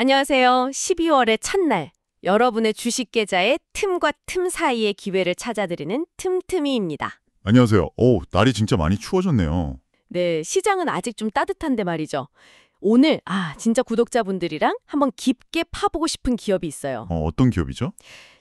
안녕하세요. 12월의 첫날, 여러분의 주식 계좌의 틈과 틈 사이의 기회를 찾아드리는 틈틈이입니다. 안녕하세요. 오, 날이 진짜 많이 추워졌네요. 네, 시장은 아직 좀 따뜻한데 말이죠. 오늘 진짜 구독자분들이랑 한번 깊게 파보고 싶은 기업이 있어요. 어떤 기업이죠?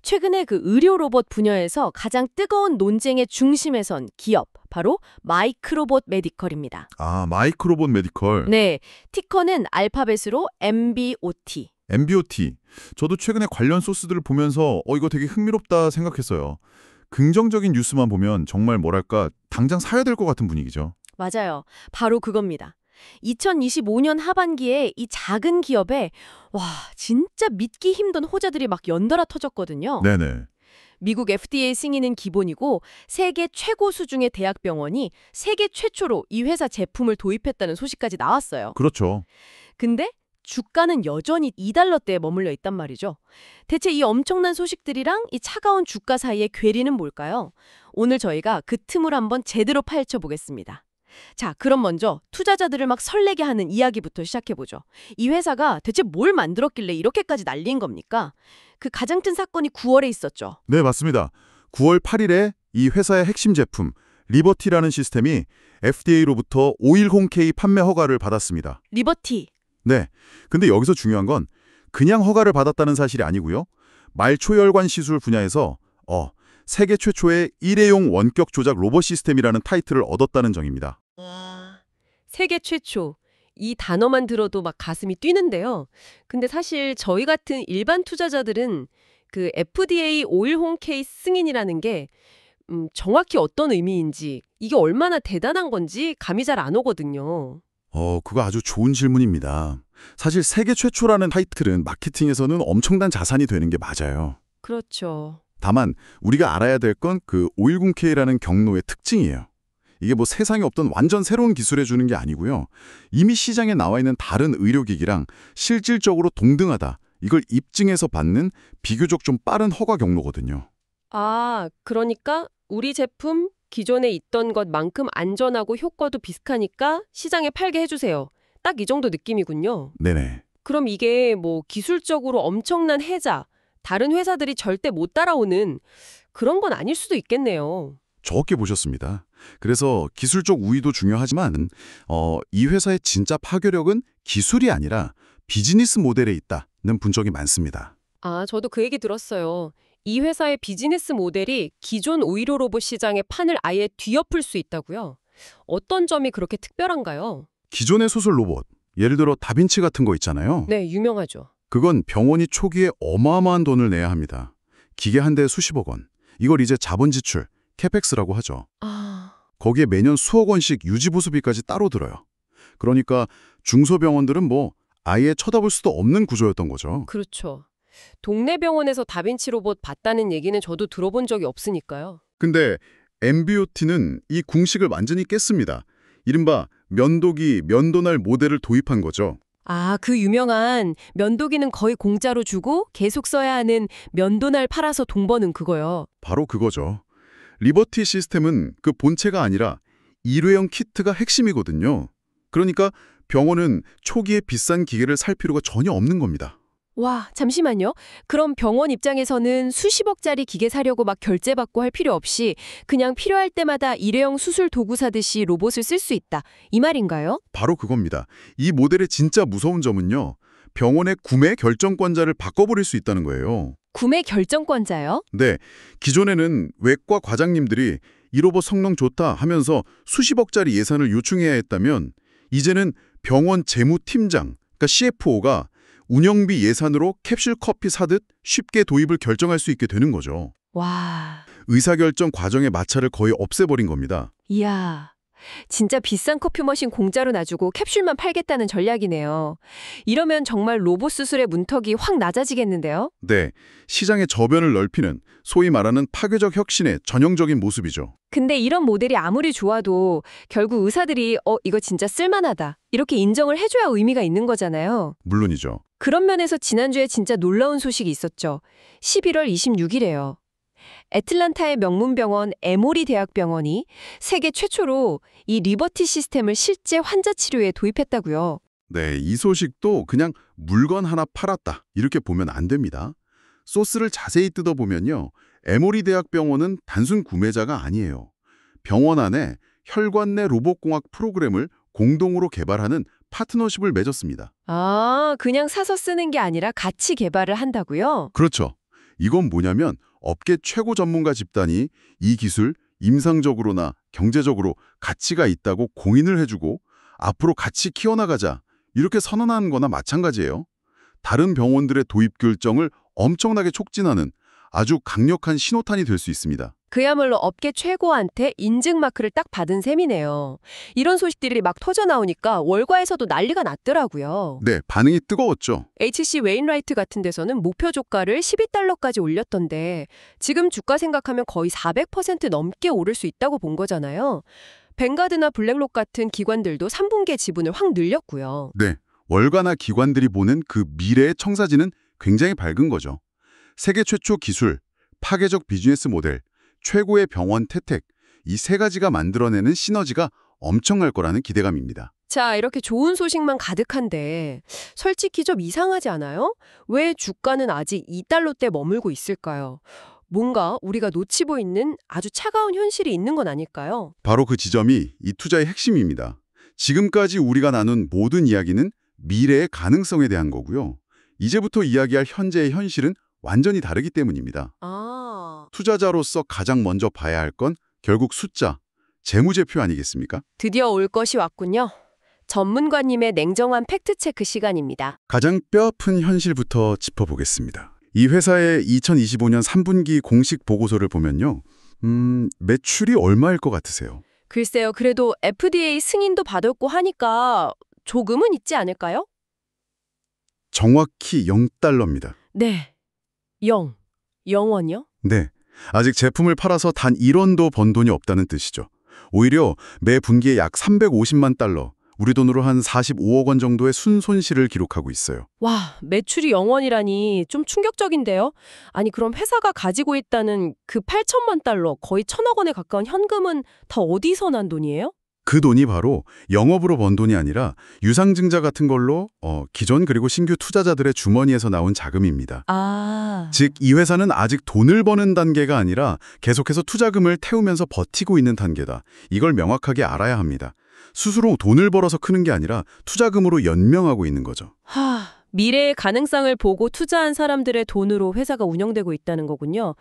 최근에 그 의료 로봇 분야에서 가장 뜨거운 논쟁의 중심에 선 기업, 바로 마이크로봇 메디컬입니다. 아, 마이크로봇 메디컬, 네, 티커는 알파벳으로 MBOT. MBOT. 저도 최근에 관련 소스들을 보면서 이거 되게 흥미롭다 생각했어요. 긍정적인 뉴스만 보면 정말 뭐랄까 당장 사야 될 것 같은 분위기죠. 맞아요. 바로 그겁니다. 2025년 하반기에 이 작은 기업에 진짜 믿기 힘든 호재들이 막 연달아 터졌거든요. 네네. 미국 FDA 승인은 기본이고 세계 최고 수준의 대학병원이 세계 최초로 이 회사 제품을 도입했다는 소식까지 나왔어요. 그렇죠. 근데 주가는 여전히 2달러대에 머물러 있단 말이죠. 대체 이 엄청난 소식들이랑 이 차가운 주가 사이의 괴리는 뭘까요? 오늘 저희가 그 틈을 한번 제대로 파헤쳐 보겠습니다. 자, 그럼 먼저 투자자들을 막 설레게 하는 이야기부터 시작해보죠. 이 회사가 대체 뭘 만들었길래 이렇게까지 난리인 겁니까? 그 가장 큰 사건이 9월에 있었죠. 네, 맞습니다. 9월 8일에 이 회사의 핵심 제품 리버티라는 시스템이 FDA로부터 510K 판매 허가를 받았습니다. 리버티. 네. 근데 여기서 중요한 건 그냥 허가를 받았다는 사실이 아니고요. 말초혈관 시술 분야에서 세계 최초의 일회용 원격 조작 로봇 시스템이라는 타이틀을 얻었다는 점입니다. 세계 최초. 이 단어만 들어도 막 가슴이 뛰는데요. 근데 사실 저희 같은 일반 투자자들은 그 FDA 510K 승인이라는 게 정확히 어떤 의미인지, 이게 얼마나 대단한 건지 감이 잘 안 오거든요. 그거 아주 좋은 질문입니다. 사실 세계 최초라는 타이틀은 마케팅에서는 엄청난 자산이 되는 게 맞아요. 그렇죠. 다만 우리가 알아야 될 건 그 510K라는 경로의 특징이에요. 이게 뭐 세상에 없던 완전 새로운 기술을 주는 게 아니고요. 이미 시장에 나와 있는 다른 의료기기랑 실질적으로 동등하다. 이걸 입증해서 받는 비교적 좀 빠른 허가 경로거든요. 그러니까 우리 제품 기존에 있던 것만큼 안전하고 효과도 비슷하니까 시장에 팔게 해주세요. 딱 이 정도 느낌이군요. 네네. 그럼 이게 뭐 기술적으로 엄청난 해자, 다른 회사들이 절대 못 따라오는 그런 건 아닐 수도 있겠네요. 정확히 보셨습니다. 그래서 기술적 우위도 중요하지만 이 회사의 진짜 파괴력은 기술이 아니라 비즈니스 모델에 있다는 분석이 많습니다. 저도 그 얘기 들었어요. 이 회사의 비즈니스 모델이 기존 의료 로봇 시장의 판을 아예 뒤엎을 수 있다고요. 어떤 점이 그렇게 특별한가요? 기존의 수술 로봇, 예를 들어 다빈치 같은 거 있잖아요. 네, 유명하죠. 그건 병원이 초기에 어마어마한 돈을 내야 합니다. 기계 한 대에 수십억 원. 이걸 이제 자본 지출, 캐펙스라고 하죠. 거기에 매년 수억 원씩 유지보수비까지 따로 들어요. 그러니까 중소병원들은 뭐 아예 쳐다볼 수도 없는 구조였던 거죠. 그렇죠. 동네 병원에서 다빈치 로봇 봤다는 얘기는 저도 들어본 적이 없으니까요. 근데 MBOT는 이 궁식을 완전히 깼습니다. 이른바 면도기, 면도날 모델을 도입한 거죠. 그 유명한 면도기는 거의 공짜로 주고 계속 써야 하는 면도날 팔아서 돈 버는 그거요. 바로 그거죠. 리버티 시스템은 그 본체가 아니라 일회용 키트가 핵심이거든요. 그러니까 병원은 초기에 비싼 기계를 살 필요가 전혀 없는 겁니다. 와, 잠시만요. 그럼 병원 입장에서는 수십억짜리 기계 사려고 막 결제받고 할 필요 없이 그냥 필요할 때마다 일회용 수술 도구 사듯이 로봇을 쓸 수 있다. 이 말인가요? 바로 그겁니다. 이 모델의 진짜 무서운 점은요. 병원의 구매 결정권자를 바꿔버릴 수 있다는 거예요. 구매 결정권자요? 네, 기존에는 외과 과장님들이 이 로봇 성능 좋다 하면서 수십억짜리 예산을 요청해야 했다면 이제는 병원 재무팀장, 그러니까 CFO가 운영비 예산으로 캡슐 커피 사듯 쉽게 도입을 결정할 수 있게 되는 거죠. 와, 의사결정 과정의 마찰을 거의 없애버린 겁니다. 이야. 진짜 비싼 커피 머신 공짜로 놔주고 캡슐만 팔겠다는 전략이네요. 이러면 정말 로봇 수술의 문턱이 확 낮아지겠는데요? 네, 시장의 저변을 넓히는 소위 말하는 파괴적 혁신의 전형적인 모습이죠. 근데 이런 모델이 아무리 좋아도 결국 의사들이 이거 진짜 쓸만하다 이렇게 인정을 해줘야 의미가 있는 거잖아요. 물론이죠. 그런 면에서 지난주에 진짜 놀라운 소식이 있었죠. 11월 26일에요. 애틀란타의 명문병원 에모리 대학병원이 세계 최초로 이 리버티 시스템을 실제 환자 치료에 도입했다고요. 네, 이 소식도 그냥 물건 하나 팔았다 이렇게 보면 안 됩니다. 소스를 자세히 뜯어보면요. 에모리 대학병원은 단순 구매자가 아니에요. 병원 안에 혈관 내 로봇공학 프로그램을 공동으로 개발하는 파트너십을 맺었습니다. 아, 그냥 사서 쓰는 게 아니라 같이 개발을 한다고요? 그렇죠. 이건 뭐냐면 업계 최고 전문가 집단이 이 기술 임상적으로나 경제적으로 가치가 있다고 공인을 해주고 앞으로 같이 키워나가자 이렇게 선언하는 거나 마찬가지예요. 다른 병원들의 도입 결정을 엄청나게 촉진하는 아주 강력한 신호탄이 될 수 있습니다. 그야말로 업계 최고한테 인증 마크를 딱 받은 셈이네요. 이런 소식들이 막 터져 나오니까 월가에서도 난리가 났더라고요. 네, 반응이 뜨거웠죠. HC 웨인라이트 같은 데서는 목표 주가를 12달러까지 올렸던데 지금 주가 생각하면 거의 400% 넘게 오를 수 있다고 본 거잖아요. 뱅가드나 블랙록 같은 기관들도 3분기에 지분을 확 늘렸고요. 네, 월가나 기관들이 보는 그 미래의 청사진은 굉장히 밝은 거죠. 세계 최초 기술, 파괴적 비즈니스 모델, 최고의 병원 태택, 이 세 가지가 만들어내는 시너지가 엄청날 거라는 기대감입니다. 자, 이렇게 좋은 소식만 가득한데 솔직히 좀 이상하지 않아요? 왜 주가는 아직 2달러대 머물고 있을까요? 뭔가 우리가 놓치고 있는 아주 차가운 현실이 있는 건 아닐까요? 바로 그 지점이 이 투자의 핵심입니다. 지금까지 우리가 나눈 모든 이야기는 미래의 가능성에 대한 거고요. 이제부터 이야기할 현재의 현실은 완전히 다르기 때문입니다. 아, 투자자로서 가장 먼저 봐야 할 건 결국 숫자, 재무제표 아니겠습니까? 드디어 올 것이 왔군요. 전문가님의 냉정한 팩트체크 시간입니다. 가장 뼈아픈 현실부터 짚어보겠습니다. 이 회사의 2025년 3분기 공식 보고서를 보면요. 매출이 얼마일 것 같으세요? 글쎄요, 그래도 FDA 승인도 받았고 하니까 조금은 있지 않을까요? 정확히 0달러입니다. 네. 0원이요? 네. 아직 제품을 팔아서 단 1원도 번 돈이 없다는 뜻이죠. 오히려 매 분기에 약 350만 달러, 우리 돈으로 한 45억 원 정도의 순손실을 기록하고 있어요. 와, 매출이 0원이라니 좀 충격적인데요? 아니, 그럼 회사가 가지고 있다는 그 8천만 달러, 거의 1,000억 원에 가까운 현금은 다 어디서 난 돈이에요? 그 돈이 바로 영업으로 번 돈이 아니라 유상증자 같은 걸로 기존 그리고 신규 투자자들의 주머니에서 나온 자금입니다. 아, 즉, 이 회사는 아직 돈을 버는 단계가 아니라 계속해서 투자금을 태우면서 버티고 있는 단계다. 이걸 명확하게 알아야 합니다. 스스로 돈을 벌어서 크는 게 아니라 투자금으로 연명하고 있는 거죠. 미래의 가능성을 보고 투자한 사람들의 돈으로 회사가 운영되고 있다는 거군요.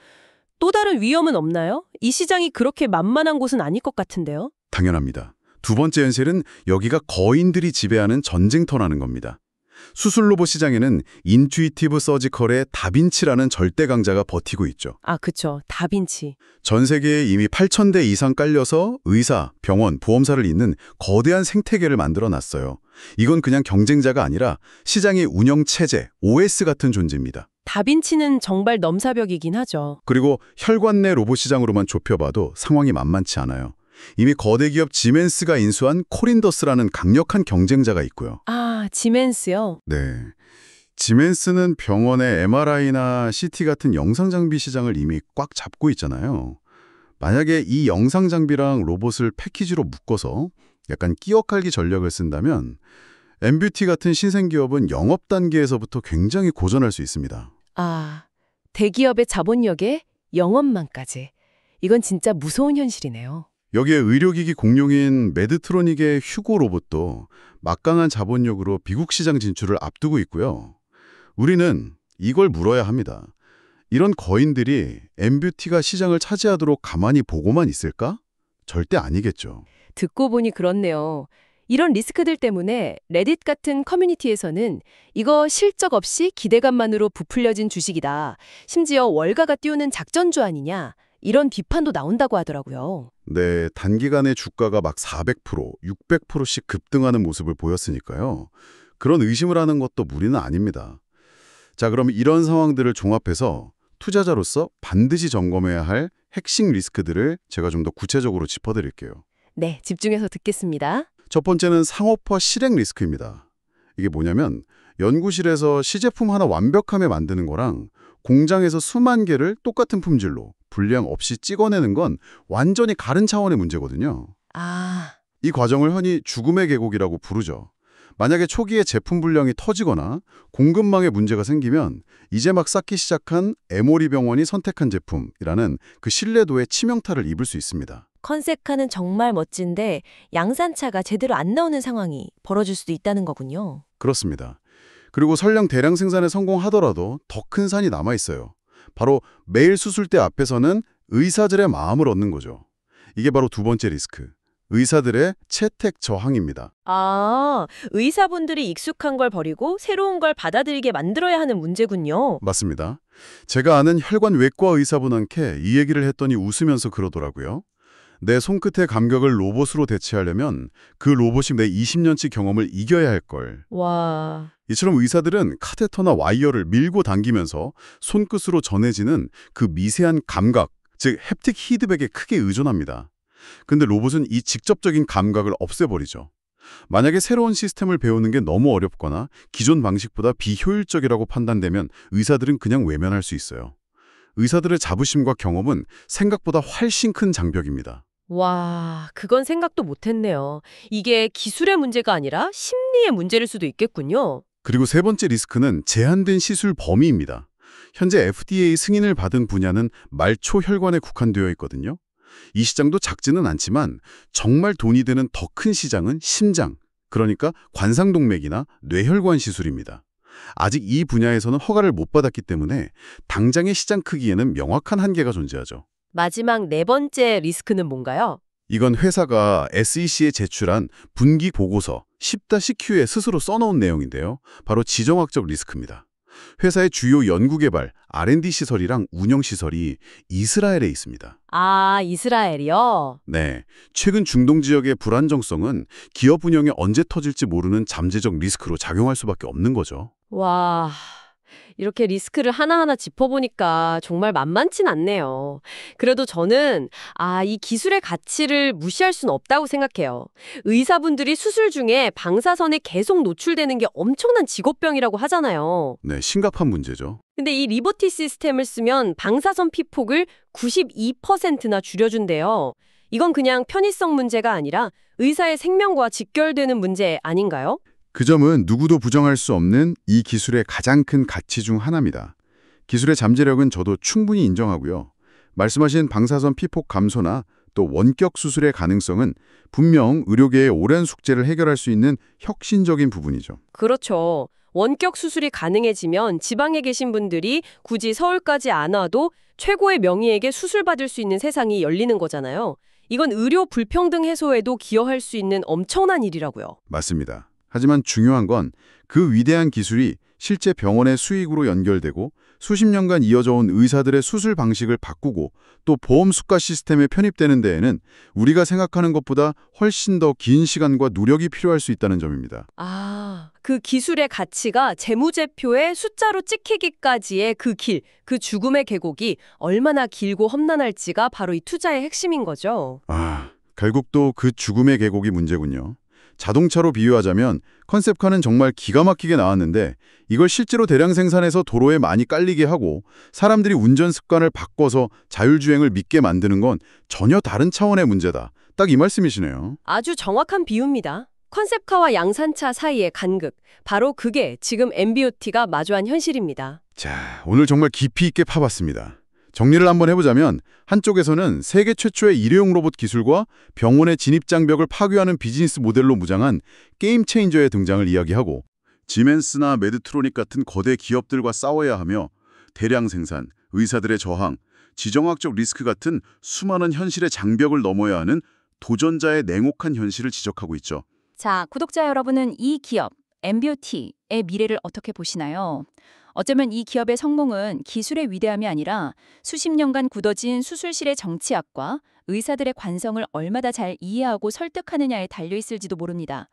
또 다른 위험은 없나요? 이 시장이 그렇게 만만한 곳은 아닐 것 같은데요. 당연합니다. 두 번째 현실은 여기가 거인들이 지배하는 전쟁터라는 겁니다. 수술 로봇 시장에는 인투이티브 서지컬의 다빈치라는 절대 강자가 버티고 있죠. 아, 그쵸. 다빈치. 전 세계에 이미 8,000대 이상 깔려서 의사, 병원, 보험사를 잇는 거대한 생태계를 만들어 놨어요. 이건 그냥 경쟁자가 아니라 시장의 운영 체제, OS 같은 존재입니다. 다빈치는 정말 넘사벽이긴 하죠. 그리고 혈관 내 로봇 시장으로만 좁혀봐도 상황이 만만치 않아요. 이미 거대 기업 지멘스가 인수한 코린더스라는 강력한 경쟁자가 있고요. 아, 지멘스요? 네. 지멘스는 병원의 MRI나 CT 같은 영상 장비 시장을 이미 꽉 잡고 있잖아요. 만약에 이 영상 장비랑 로봇을 패키지로 묶어서 약간 끼어 깔기 전략을 쓴다면 엠뷰티 같은 신생기업은 영업 단계에서부터 굉장히 고전할 수 있습니다. 아, 대기업의 자본력에 영업만까지. 이건 진짜 무서운 현실이네요. 여기에 의료기기 공룡인 메드트로닉의 휴고 로봇도 막강한 자본력으로 미국 시장 진출을 앞두고 있고요. 우리는 이걸 물어야 합니다. 이런 거인들이 엠뷰티가 시장을 차지하도록 가만히 보고만 있을까? 절대 아니겠죠. 듣고 보니 그렇네요. 이런 리스크들 때문에 레딧 같은 커뮤니티에서는 이거 실적 없이 기대감만으로 부풀려진 주식이다. 심지어 월가가 띄우는 작전주 아니냐. 이런 비판도 나온다고 하더라고요. 네, 단기간에 주가가 막 400%, 600%씩 급등하는 모습을 보였으니까요. 그런 의심을 하는 것도 무리는 아닙니다. 자, 그럼 이런 상황들을 종합해서 투자자로서 반드시 점검해야 할 핵심 리스크들을 제가 좀 더 구체적으로 짚어드릴게요. 네, 집중해서 듣겠습니다. 첫 번째는 상업화 실행 리스크입니다. 이게 뭐냐면 연구실에서 시제품 하나 완벽하게 만드는 거랑 공장에서 수만 개를 똑같은 품질로 불량 없이 찍어내는 건 완전히 다른 차원의 문제거든요. 아, 이 과정을 흔히 죽음의 계곡이라고 부르죠. 만약에 초기에 제품 불량이 터지거나 공급망에 문제가 생기면 이제 막 쌓기 시작한 에모리 병원이 선택한 제품이라는 그 신뢰도에 치명타를 입을 수 있습니다. 컨셉카는 정말 멋진데 양산차가 제대로 안 나오는 상황이 벌어질 수도 있다는 거군요. 그렇습니다. 그리고 설령 대량 생산에 성공하더라도 더 큰 산이 남아 있어요. 바로 매일 수술대 앞에서는 의사들의 마음을 얻는 거죠. 이게 바로 두 번째 리스크. 의사들의 채택 저항입니다. 아, 의사분들이 익숙한 걸 버리고 새로운 걸 받아들이게 만들어야 하는 문제군요. 맞습니다. 제가 아는 혈관 외과 의사분한테 이 얘기를 했더니 웃으면서 그러더라고요. 내 손끝의 감각을 로봇으로 대체하려면 그 로봇이 내 20년치 경험을 이겨야 할 걸. 와, 이처럼 의사들은 카테터나 와이어를 밀고 당기면서 손끝으로 전해지는 그 미세한 감각, 즉 햅틱 피드백에 크게 의존합니다. 근데 로봇은 이 직접적인 감각을 없애버리죠. 만약에 새로운 시스템을 배우는 게 너무 어렵거나 기존 방식보다 비효율적이라고 판단되면 의사들은 그냥 외면할 수 있어요. 의사들의 자부심과 경험은 생각보다 훨씬 큰 장벽입니다. 와, 그건 생각도 못했네요. 이게 기술의 문제가 아니라 심리의 문제일 수도 있겠군요. 그리고 세 번째 리스크는 제한된 시술 범위입니다. 현재 FDA 승인을 받은 분야는 말초 혈관에 국한되어 있거든요. 이 시장도 작지는 않지만 정말 돈이 되는 더 큰 시장은 심장, 그러니까 관상동맥이나 뇌혈관 시술입니다. 아직 이 분야에서는 허가를 못 받았기 때문에 당장의 시장 크기에는 명확한 한계가 존재하죠. 마지막 네 번째 리스크는 뭔가요? 이건 회사가 SEC에 제출한 분기 보고서 10-Q에 스스로 써놓은 내용인데요. 바로 지정학적 리스크입니다. 회사의 주요 연구개발, R&D 시설이랑 운영시설이 이스라엘에 있습니다. 아, 이스라엘이요? 네, 최근 중동 지역의 불안정성은 기업 운영에 언제 터질지 모르는 잠재적 리스크로 작용할 수밖에 없는 거죠. 와, 이렇게 리스크를 하나하나 짚어보니까 정말 만만치 않네요. 그래도 저는 이 기술의 가치를 무시할 수는 없다고 생각해요. 의사분들이 수술 중에 방사선에 계속 노출되는 게 엄청난 직업병이라고 하잖아요. 네, 심각한 문제죠. 근데 이 리버티 시스템을 쓰면 방사선 피폭을 92%나 줄여준대요. 이건 그냥 편의성 문제가 아니라 의사의 생명과 직결되는 문제 아닌가요? 그 점은 누구도 부정할 수 없는 이 기술의 가장 큰 가치 중 하나입니다. 기술의 잠재력은 저도 충분히 인정하고요. 말씀하신 방사선 피폭 감소나 또 원격 수술의 가능성은 분명 의료계의 오랜 숙제를 해결할 수 있는 혁신적인 부분이죠. 그렇죠. 원격 수술이 가능해지면 지방에 계신 분들이 굳이 서울까지 안 와도 최고의 명의에게 수술받을 수 있는 세상이 열리는 거잖아요. 이건 의료 불평등 해소에도 기여할 수 있는 엄청난 일이라고요. 맞습니다. 하지만 중요한 건 그 위대한 기술이 실제 병원의 수익으로 연결되고 수십 년간 이어져 온 의사들의 수술 방식을 바꾸고 또 보험 수가 시스템에 편입되는 데에는 우리가 생각하는 것보다 훨씬 더 긴 시간과 노력이 필요할 수 있다는 점입니다. 그 기술의 가치가 재무제표에 숫자로 찍히기까지의 그 길, 그 죽음의 계곡이 얼마나 길고 험난할지가 바로 이 투자의 핵심인 거죠. 결국 또 그 죽음의 계곡이 문제군요. 자동차로 비유하자면 컨셉카는 정말 기가 막히게 나왔는데 이걸 실제로 대량 생산해서 도로에 많이 깔리게 하고 사람들이 운전 습관을 바꿔서 자율주행을 믿게 만드는 건 전혀 다른 차원의 문제다. 딱 이 말씀이시네요. 아주 정확한 비유입니다. 컨셉카와 양산차 사이의 간극, 바로 그게 지금 MBOT가 마주한 현실입니다. 자, 오늘 정말 깊이 있게 파봤습니다. 정리를 한번 해보자면 한쪽에서는 세계 최초의 일회용 로봇 기술과 병원의 진입장벽을 파괴하는 비즈니스 모델로 무장한 게임 체인저의 등장을 이야기하고 지멘스나 메드트로닉 같은 거대 기업들과 싸워야 하며 대량 생산, 의사들의 저항, 지정학적 리스크 같은 수많은 현실의 장벽을 넘어야 하는 도전자의 냉혹한 현실을 지적하고 있죠. 자, 구독자 여러분은 이 기업, MBOT의 미래를 어떻게 보시나요? 어쩌면 이 기업의 성공은 기술의 위대함이 아니라 수십 년간 굳어진 수술실의 정치학과 의사들의 관성을 얼마나 잘 이해하고 설득하느냐에 달려있을지도 모릅니다.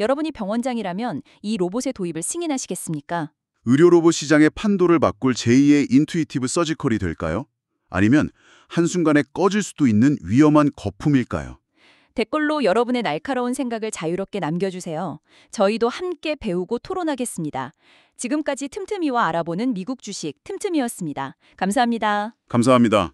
여러분이 병원장이라면 이 로봇의 도입을 승인하시겠습니까? 의료 로봇 시장의 판도를 바꿀 제2의 인투이티브 서지컬이 될까요? 아니면 한순간에 꺼질 수도 있는 위험한 거품일까요? 댓글로 여러분의 날카로운 생각을 자유롭게 남겨주세요. 저희도 함께 배우고 토론하겠습니다. 지금까지 틈틈이와 알아보는 미국 주식 틈틈이었습니다. 감사합니다. 감사합니다.